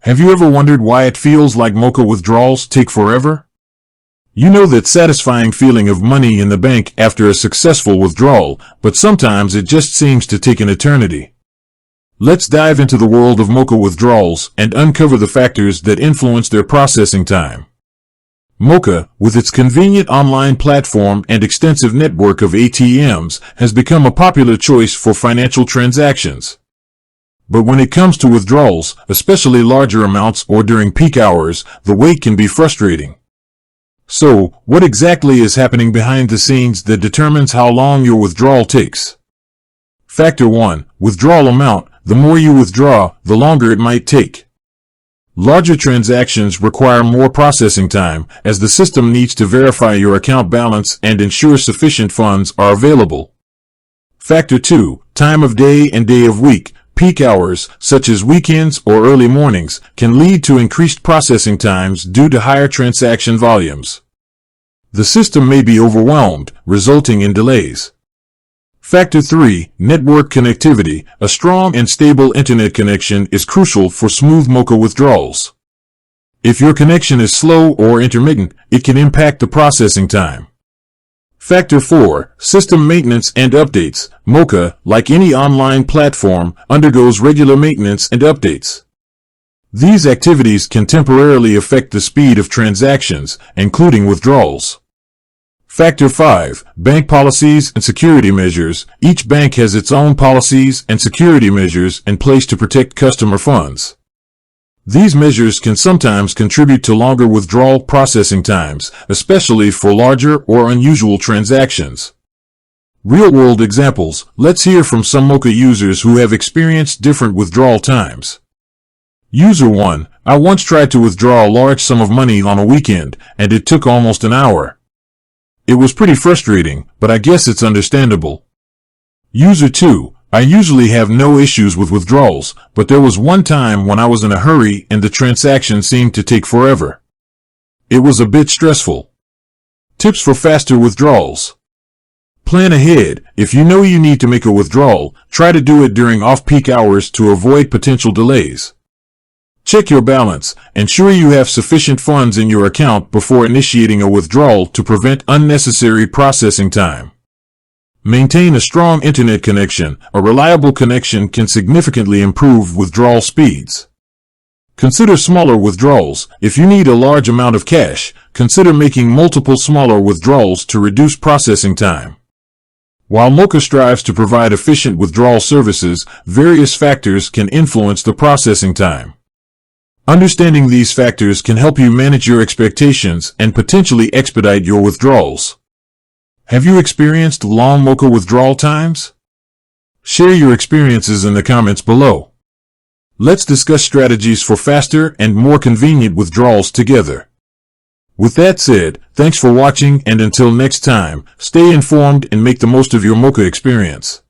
Have you ever wondered why it feels like Moka withdrawals take forever? You know that satisfying feeling of money in the bank after a successful withdrawal, but sometimes it just seems to take an eternity. Let's dive into the world of Moka withdrawals and uncover the factors that influence their processing time. Moka, with its convenient online platform and extensive network of ATMs, has become a popular choice for financial transactions. But when it comes to withdrawals, especially larger amounts or during peak hours, the wait can be frustrating. So, what exactly is happening behind the scenes that determines how long your withdrawal takes? Factor 1. Withdrawal amount. The more you withdraw, the longer it might take. Larger transactions require more processing time, as the system needs to verify your account balance and ensure sufficient funds are available. Factor 2. Time of day and day of week. Peak hours, such as weekends or early mornings, can lead to increased processing times due to higher transaction volumes. The system may be overwhelmed, resulting in delays. Factor 3. Network connectivity. A strong and stable internet connection is crucial for smooth Moka withdrawals. If your connection is slow or intermittent, it can impact the processing time. Factor 4. System maintenance and updates. Moka, like any online platform, undergoes regular maintenance and updates. These activities can temporarily affect the speed of transactions, including withdrawals. Factor 5. Bank policies and security measures. Each bank has its own policies and security measures in place to protect customer funds. These measures can sometimes contribute to longer withdrawal processing times, especially for larger or unusual transactions. Real-world examples. Let's hear from some Moka users who have experienced different withdrawal times. User 1. I once tried to withdraw a large sum of money on a weekend, and it took almost an hour. It was pretty frustrating, but I guess it's understandable. User 2. I usually have no issues with withdrawals, but there was one time when I was in a hurry and the transaction seemed to take forever. It was a bit stressful. Tips for faster withdrawals. Plan ahead. If you know you need to make a withdrawal, try to do it during off-peak hours to avoid potential delays. Check your balance. Ensure you have sufficient funds in your account before initiating a withdrawal to prevent unnecessary processing time. Maintain a strong internet connection. A reliable connection can significantly improve withdrawal speeds. Consider smaller withdrawals. If you need a large amount of cash, consider making multiple smaller withdrawals to reduce processing time. While Moka strives to provide efficient withdrawal services, various factors can influence the processing time. Understanding these factors can help you manage your expectations and potentially expedite your withdrawals. Have you experienced long Moka withdrawal times? Share your experiences in the comments below. Let's discuss strategies for faster and more convenient withdrawals together. With that said, thanks for watching, and until next time, stay informed and make the most of your Moka experience.